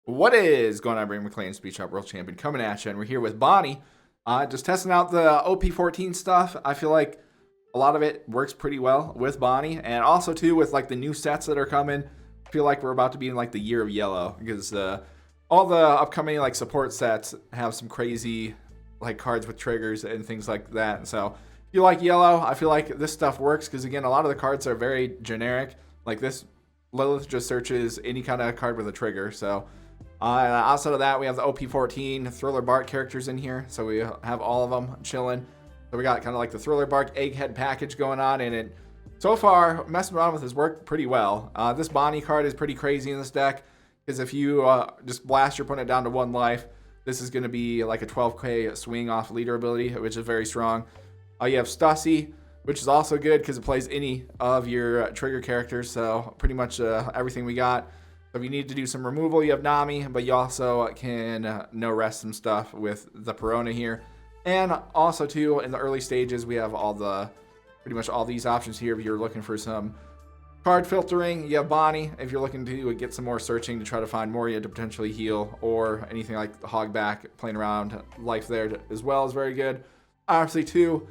What is going on, Brain McLean, Speed Shop World Champion, coming at you, and we're here with Bonney, just testing out the OP14 stuff. I feel like a lot of it works pretty well with Bonney, and also too with like the new sets that are coming. I feel like we're about to be in like the year of yellow because all the upcoming like support sets have some crazy like cards with triggers and things like that. And so if you like yellow, I feel like this stuff works because again, a lot of the cards are very generic. Like this, Lilith just searches any kind of card with a trigger, so. Outside of that, we have the OP14 Thriller Bark characters in here, so we have all of them chilling. So we got kind of like the Thriller Bark Egghead package going on, and it so far messing around with has worked pretty well. This Bonney card is pretty crazy in this deck because if you just blast your opponent down to 1 life, this is going to be like a 12k swing off leader ability, which is very strong. You have Stussy, which is also good because it plays any of your trigger characters, so pretty much everything we got. So if you need to do some removal, you have Nami, but you also can no rest some stuff with the Perona here. And also too, in the early stages, we have pretty much all these options here. If you're looking for some card filtering, you have Bonney. If you're looking to get some more searching to try to find Moria to potentially heal, or anything like the Hogback playing around life there as well is very good. Obviously too,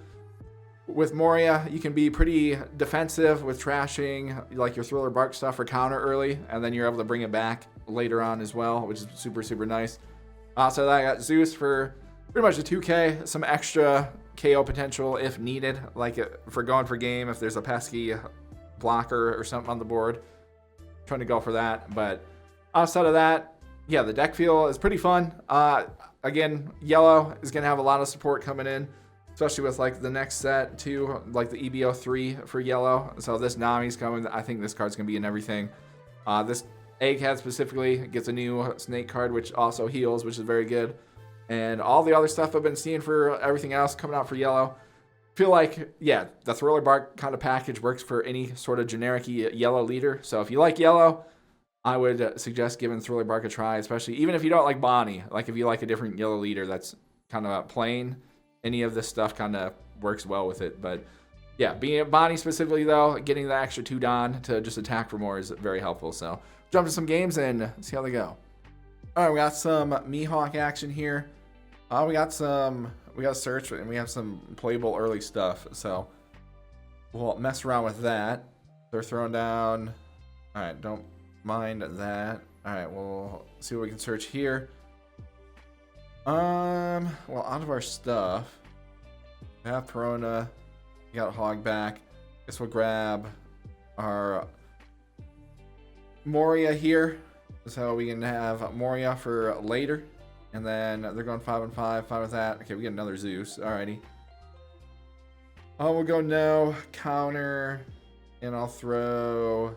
with Moria, you can be pretty defensive with trashing like your Thriller Bark stuff for counter early, and then you're able to bring it back later on as well, which is super, super nice. So I got Zeus for pretty much a 2k, some extra KO potential if needed, like for going for game if there's a pesky blocker or something on the board. Trying to go for that, but outside of that, yeah, the deck feel is pretty fun. Again, yellow is going to have a lot of support coming in, especially with like the next set too, like the EBO3 for yellow. So this Nami's coming. I think this card's gonna be in everything. This Egghead specifically gets a new snake card, which also heals, which is very good. And all the other stuff I've been seeing for everything else coming out for yellow, feel like, yeah, the Thriller Bark kind of package works for any sort of generic yellow leader. So if you like yellow, I would suggest giving Thriller Bark a try, especially even if you don't like Bonney. Like if you like a different yellow leader that's kind of plain, any of this stuff kind of works well with it. But yeah, being at Bonney specifically though, getting the extra 2 Don to just attack for more is very helpful. So jump to some games and see how they go. All right, we got some Mihawk action here. We got search, and we have some playable early stuff. So we'll mess around with that. They're throwing down. All right, don't mind that. All right, we'll see what we can search here. Well, out of our stuff, we have Perona, we got Hogback. Guess we'll grab our Moria here, so we can have Moria for later. And then they're going 5 and 5, fine with that. Okay, we get another Zeus, alrighty. We'll go no, counter, and I'll throw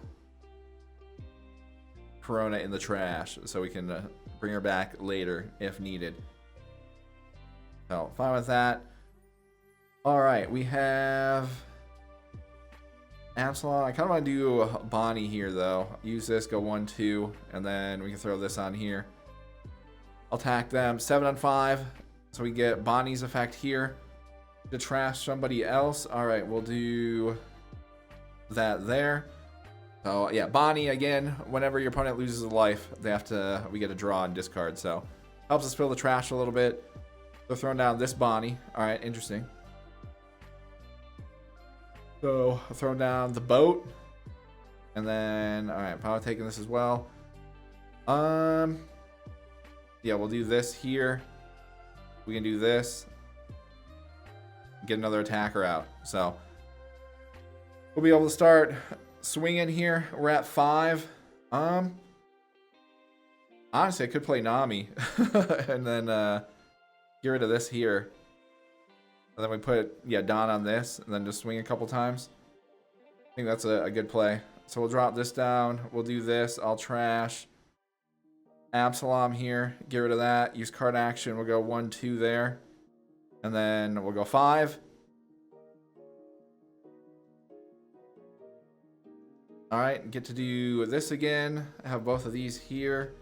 Perona in the trash, so we can bring her back later if needed. So, fine with that. Alright, we have Absalom. I kind of want to do Bonney here, though. Use this, go 1, 2, and then we can throw this on here. I'll attack them 7 on 5, so we get Bonney's effect here to trash somebody else. Alright, we'll do that there. So, yeah, Bonney, again, whenever your opponent loses a life, we get a draw and discard, so helps us fill the trash a little bit. They're throwing down this Bonney. Alright, interesting. So, throwing down the boat. And then, alright, probably taking this as well. Yeah, we'll do this here. We can do this. Get another attacker out. So, we'll be able to start swinging here. We're at 5. Honestly, I could play Nami. And then, get rid of this here. And then we put, yeah, Don on this. And then just swing a couple times. I think that's a good play. So we'll drop this down. We'll do this. I'll trash Absalom here. Get rid of that. Use card action. We'll go 1, 2 there. And then we'll go 5. Alright, get to do this again. I have both of these here.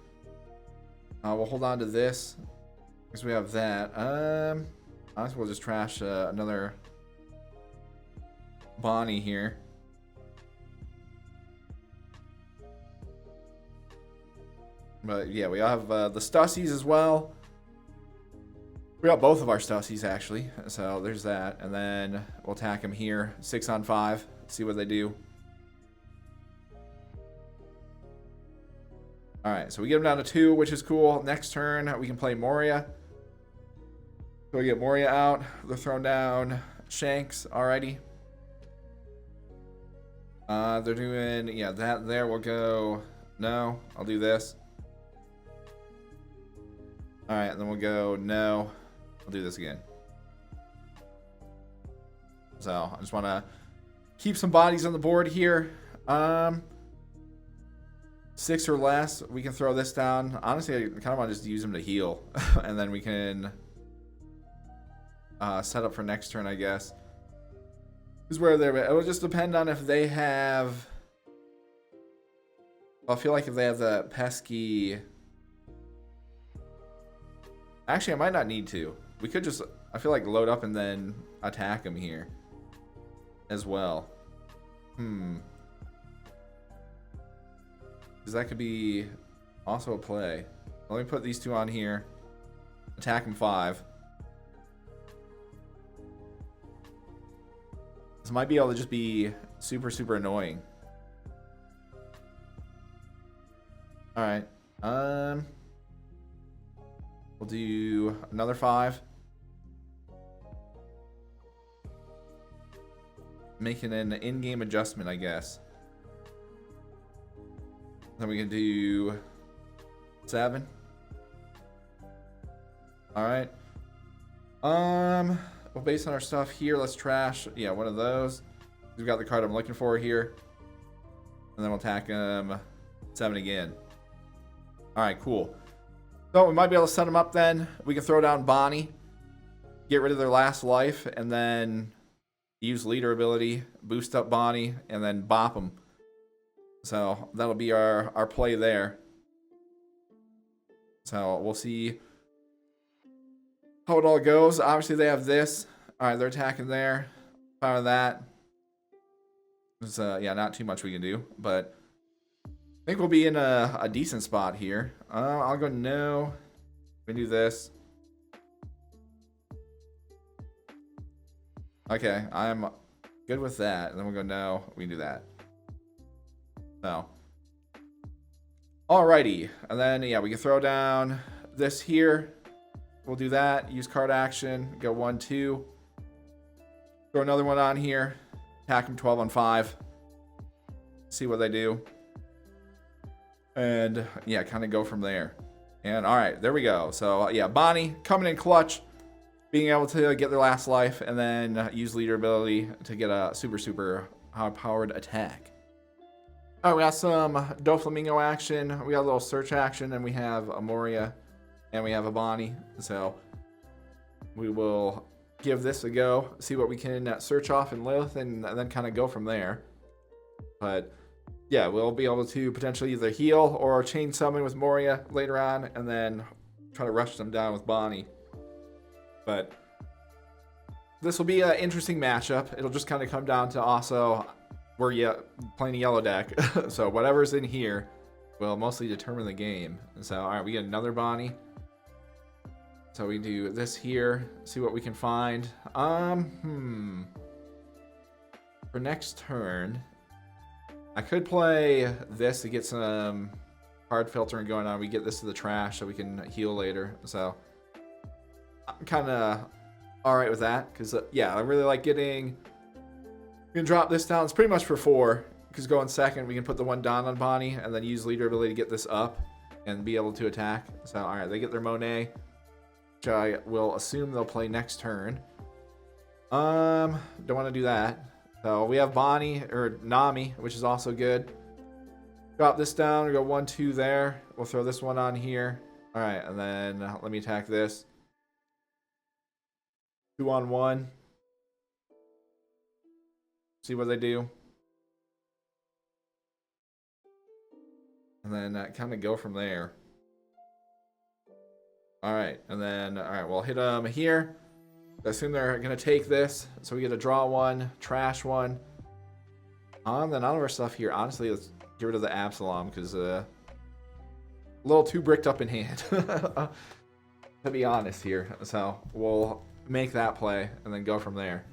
We'll hold on to this. Because we have that. Honestly, we'll just trash another Bonney here. But yeah, we have the Stussies as well. We got both of our Stussies actually, so there's that. And then we'll attack them here, 6 on 5, see what they do. All right, so we get them down to 2, which is cool. Next turn, we can play Moria. So we get Moria out. They're throwing down Shanks already. They're doing, yeah, that there. We'll go, no, I'll do this. All right, and then we'll go, no, I'll do this again. So I just want to keep some bodies on the board here. 6 or less, we can throw this down. Honestly, I kind of want to just use them to heal. And then we can set up for next turn, I guess. Is where they're at. It will just depend on if they have... I feel like if they have the pesky... Actually, I might not need to. We could just, I feel like, load up and then attack them here as well. Because that could be also a play. Let me put these 2 on here. Attack them 5. This might be able to just be super, super annoying. Alright. We'll do another 5. Making an in-game adjustment, I guess. Then we can do 7. Alright. Well, based on our stuff here, let's trash. Yeah, one of those. We've got the card I'm looking for here. And then we'll attack him 7 again. Alright, cool. So we might be able to set them up then. We can throw down Bonney, get rid of their last life, and then use leader ability, boost up Bonney, and then bop them. So that'll be our play there. So we'll see how it all goes. Obviously they have this. Alright, they're attacking there. Fire that. There's yeah, not too much we can do, but I think we'll be in a decent spot here. I'll go no. We can do this. Okay, I'm good with that. And then we'll go no. We can do that. So. Alrighty. And then, yeah, we can throw down this here. We'll do that. Use card action. Go 1, 2. Throw another one on here. Attack them 12 on 5. See what they do. And yeah, kind of go from there. And all right, there we go. So yeah, Bonney coming in clutch, being able to get their last life, and then use leader ability to get a super, super high-powered attack. All right, we got some Doflamingo action. We got a little search action, and we have a Moria, and we have a Bonney. So we will give this a go, see what we can search off in Lilith, and then kind of go from there. But yeah, we'll be able to potentially either heal or chain summon with Moria later on, and then try to rush them down with Bonney. But this will be an interesting matchup. It'll just kind of come down to also we're playing a yellow deck, so whatever's in here will mostly determine the game. So all right, we get another Bonney. So we do this here, see what we can find. For next turn, I could play this to get some card filtering going on. We get this to the trash so we can heal later. So I'm kind of all right with that because, yeah, I really like getting... We can drop this down. It's pretty much for 4 because going second, we can put the 1 down on Bonney and then use leader ability to get this up and be able to attack. So, all right, they get their Monet, which I will assume they'll play next turn. Don't want to do that. So we have Bonney, or Nami, which is also good. Drop this down, we go 1, 2 there. We'll throw this one on here. All right, and then let me attack this. 2 on 1. See what they do. And then kind of go from there. All right, and then, all right, we'll hit them here. I assume they're going to take this. So we get a draw 1, trash 1. Then all of our stuff here, honestly, let's get rid of the Absalom because a little too bricked up in hand, to be honest here. So we'll make that play and then go from there.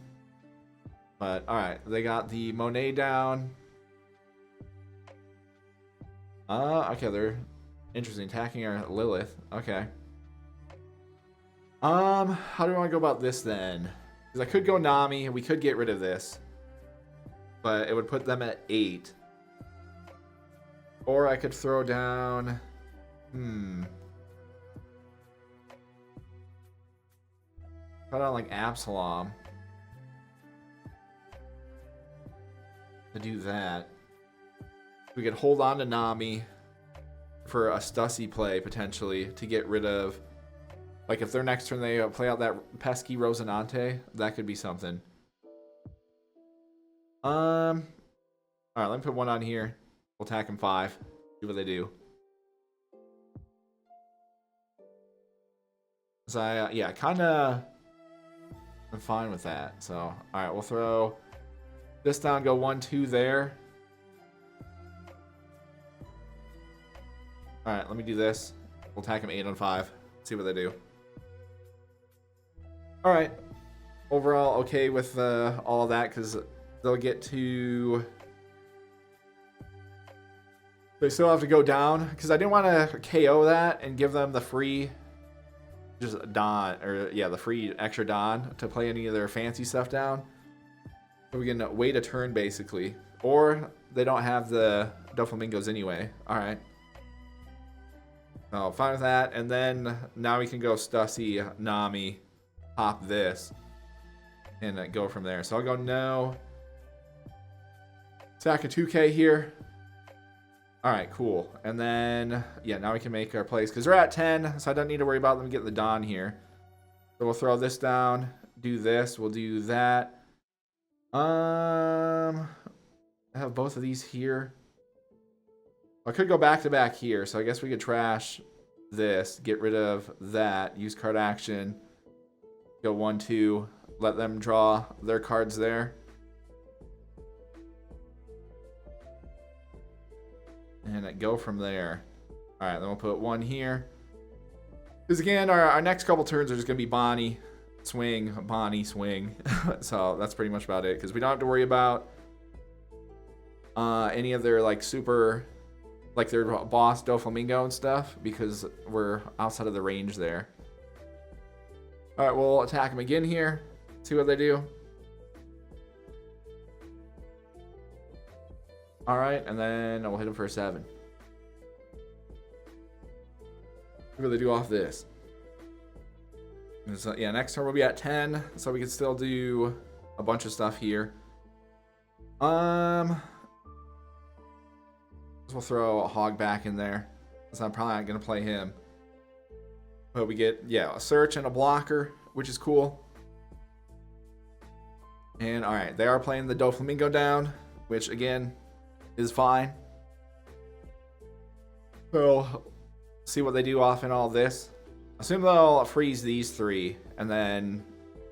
But all right, they got the Monet down. Okay, they're interesting, attacking our Lilith. Okay. How do we want to go about this then? Because I could go Nami, we could get rid of this, but it would put them at 8. Or I could throw down. Throw down like Absalom to do that. We could hold on to Nami for a Stussy play potentially to get rid of. Like if their next turn they play out that pesky Rosinante, that could be something. All right, let me put one on here. We'll attack him 5. See what they do. So yeah, kind of. I'm fine with that. So all right, we'll throw this down. Go 1-2 there. All right, let me do this. We'll attack him 8 on 5. See what they do. All right. Overall, okay with all of that because they'll get to. They still have to go down because I didn't want to KO that and give them the free, just Dawn or yeah, the free extra Dawn to play any of their fancy stuff down. So we can wait a turn basically, or they don't have the Doflamingos anyway. All right. So fine with that, and then now we can go Stussy, Nami, pop this, and go from there. So I'll go no. Attack a 2K here. All right, cool. And then, yeah, now we can make our plays because they're at 10, so I don't need to worry about them getting the Dawn here. So we'll throw this down, do this, we'll do that. I have both of these here. I could go back to back here, so I guess we could trash this, get rid of that, use card action, go 1-2, let them draw their cards there. And go from there. All right, then we'll put 1 here. Because again, our next couple turns are just going to be Bonney, swing, Bonney, swing. So that's pretty much about it. Because we don't have to worry about any of their like super, like their boss Doflamingo and stuff. Because we're outside of the range there. All right, we'll attack them again here. See what they do. All right, and then we'll hit him for a 7. What do they do off this? So, yeah, next turn we'll be at 10, so we can still do a bunch of stuff here. We'll throw a Hog back in there, so I'm probably not gonna play him. But we get, yeah, a search and a blocker, which is cool. And all right, they are playing the Doflamingo down, which again is fine. So see what they do off in all this. Assume they'll freeze these 3, and then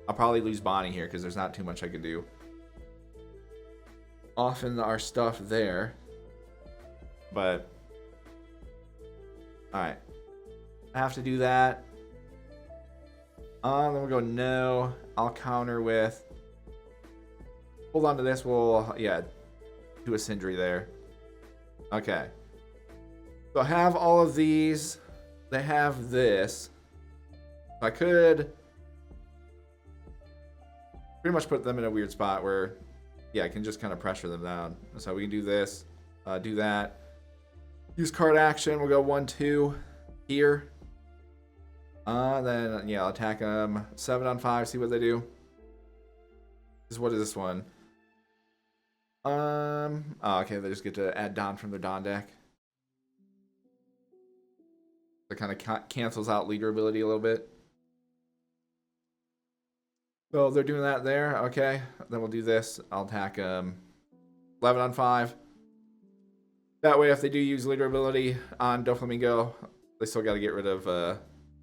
I'll probably lose Bonney here because there's not too much I could do off in our stuff there. But all right, I have to do that. Then we'll go no. I'll counter with. Hold on to this. We'll do a Sindri there. Okay. So I have all of these. They have this. I could pretty much put them in a weird spot where, yeah, I can just kind of pressure them down. So we can do this, do that. Use card action. We'll go 1-2 here. Then, yeah, I'll attack them 7 on 5. See what they do. What is this one? Oh, okay, they just get to add Dawn from their Dawn deck. That kind of cancels out leader ability a little bit. So they're doing that there. Okay, then we'll do this. I'll attack 11 on 5. That way, if they do use leader ability on Doflamingo, they still got to get rid of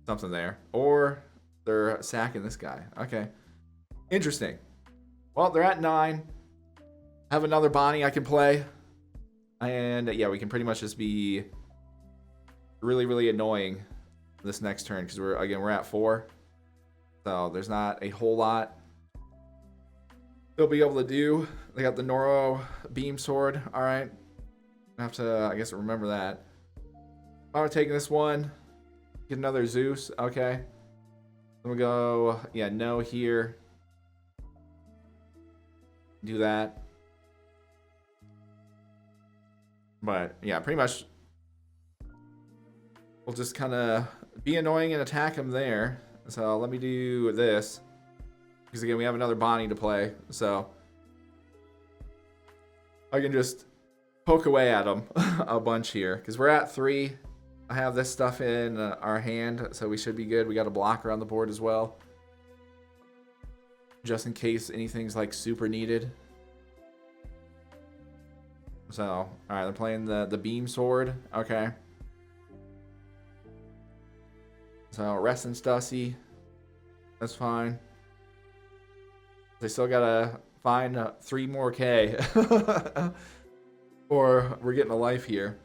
something there. Or they're sacking this guy. Okay, interesting. Well, they're at 9. Have another Bonney I can play. And yeah, we can pretty much just be really, really annoying this next turn because we're at 4. So there's not a whole lot they'll be able to do. They got the Noro beam sword. All right. I have to, I guess, remember that. I'm taking this one. Get another Zeus. Okay. Then we go, yeah, no here. Do that. But yeah, pretty much we'll just kind of be annoying and attack him there. So let me do this. Because again, we have another Bonney to play. So I can just poke away at him a bunch here. Because we're at 3. I have this stuff in our hand, so we should be good. We got a blocker on the board as well. Just in case anything's like super needed. So, alright, they're playing the beam sword. Okay. So, rest and Stussy. That's fine. They still gotta find 3 more K. Or we're getting a life here.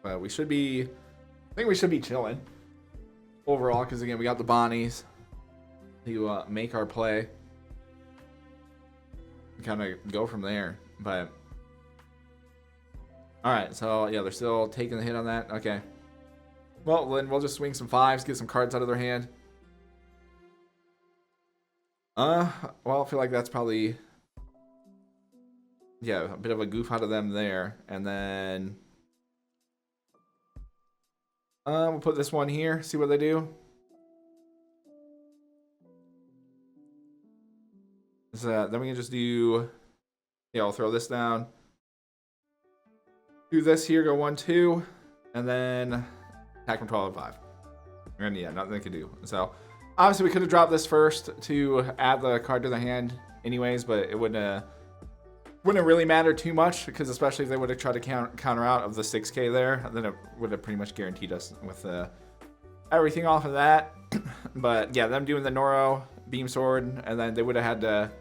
But we should be... I think we should be chilling. Overall, because again, we got the Bonnies to make our play. Kind of go from there. But... Alright, so yeah, they're still taking the hit on that. Okay. Well, then we'll just swing some 5s, get some cards out of their hand. Well, I feel like that's probably... Yeah, a bit of a goof out of them there. And then... we'll put this one here, see what they do. So, then we can just do... Yeah, I'll throw this down. Do this here, go 1, 2. And then attack from 12 and 5. And yeah, nothing they can do. So, obviously we could have dropped this first to add the card to the hand anyways, but it wouldn't really matter too much, because especially if they would have tried to counter out of the 6K there, then it would have pretty much guaranteed us with everything off of that. But yeah, them doing the Noro beam sword, and then they would have had to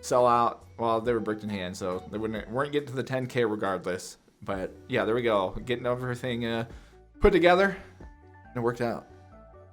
sell out. Well, they were bricked in hand, so they weren't getting to the 10K regardless. But yeah, there we go, getting everything put together, and it worked out.